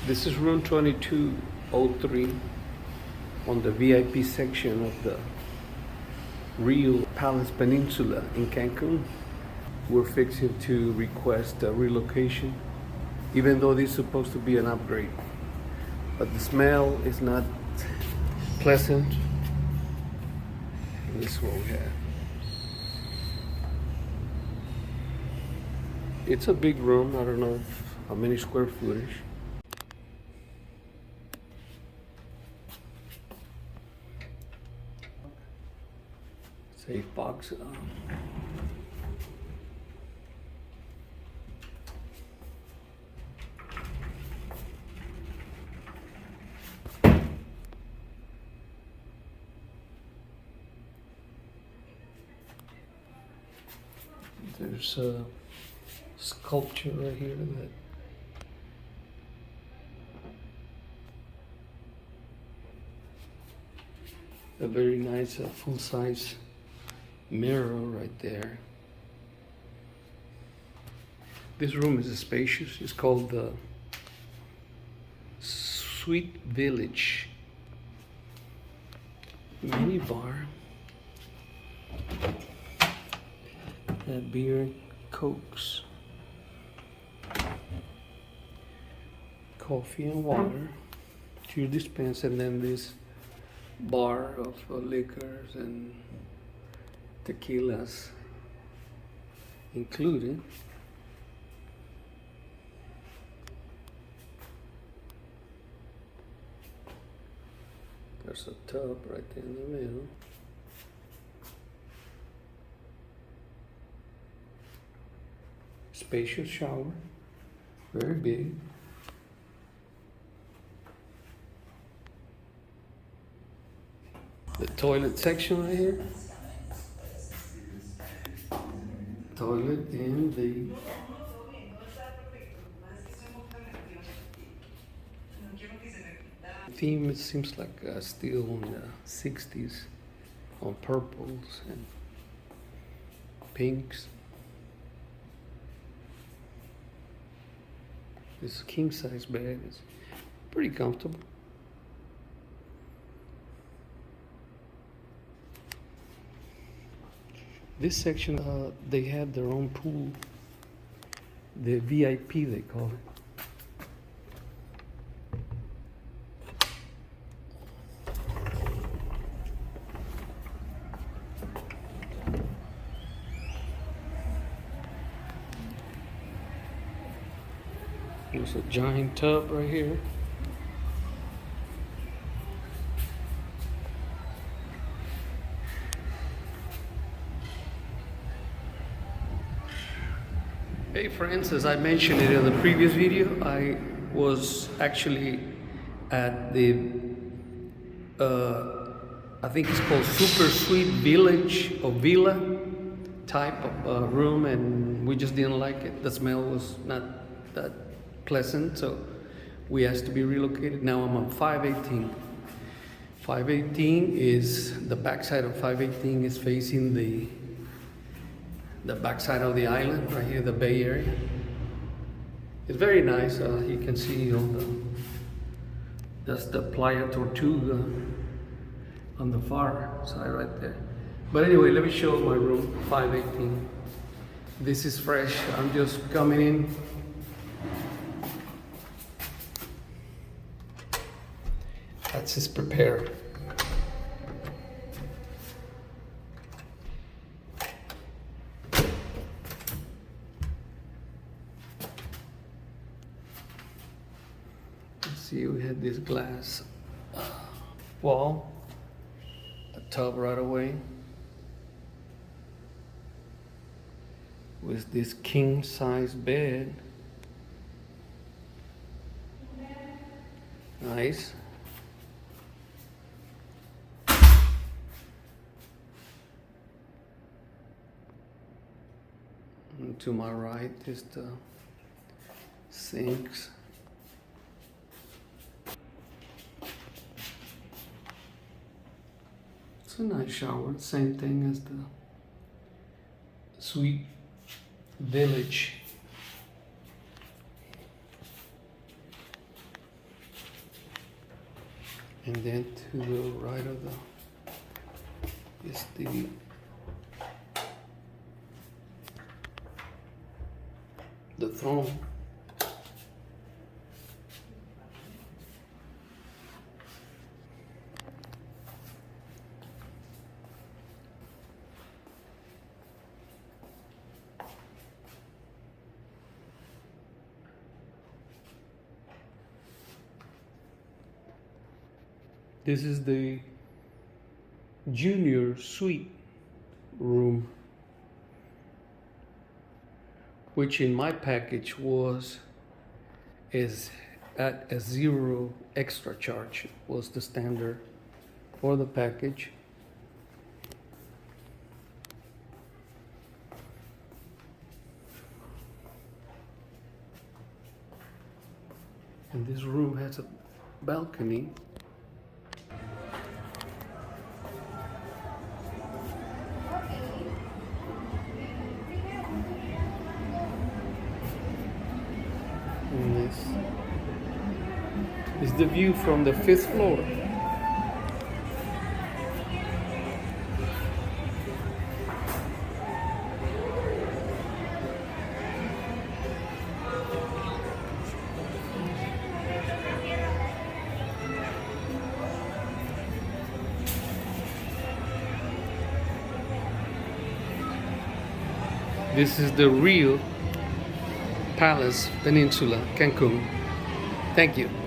This is room 2203 on the VIP section of the RIU Palace Peninsula in Cancun. We're fixing to request a relocation, even though this is supposed to be an upgrade. But the smell is not pleasant. And this is what we have. It's a big room. I don't know how many square footage. Safe box. There's a sculpture right here that a very nice full-size mirror right there. This room is spacious. It's called the Sweet Village mini bar. Beer, cokes, coffee and water to your dispense, and then this bar of liquors and tequilas included. There's a tub right there in the middle. Spacious shower, very big. The toilet section right here. Toilet in the theme. It seems like still in the 60s on purples and pinks. This king size bed is pretty comfortable. This section, they have their own pool, the VIP they call it. There's a giant tub right here. Hey friends, as I mentioned it in the previous video, I was actually at the, I think it's called Super Sweet Village or Villa type of room, and we just didn't like it. The smell was not that pleasant, so we asked to be relocated. Now I'm on 518. 518 is the backside of 518 is facing the backside of the island right here, the Bay Area. It's very nice. You can see all that's the Playa Tortuga on the far side right there. But anyway, let me show my room, 518. This is fresh. I'm just coming in. That's his prepare. Let's see, we had this glass wall, a tub right away, with this king size bed. Nice. And to my right is the sinks. It's a nice shower, same thing as the Sweet Village. And then to the right of is the throne. This is the junior suite room, which in my package is at a zero extra charge, was the standard for the package. And this room has a balcony. And this is the view from the 5th floor. This is the RIU Palace Peninsula, Cancun. Thank you.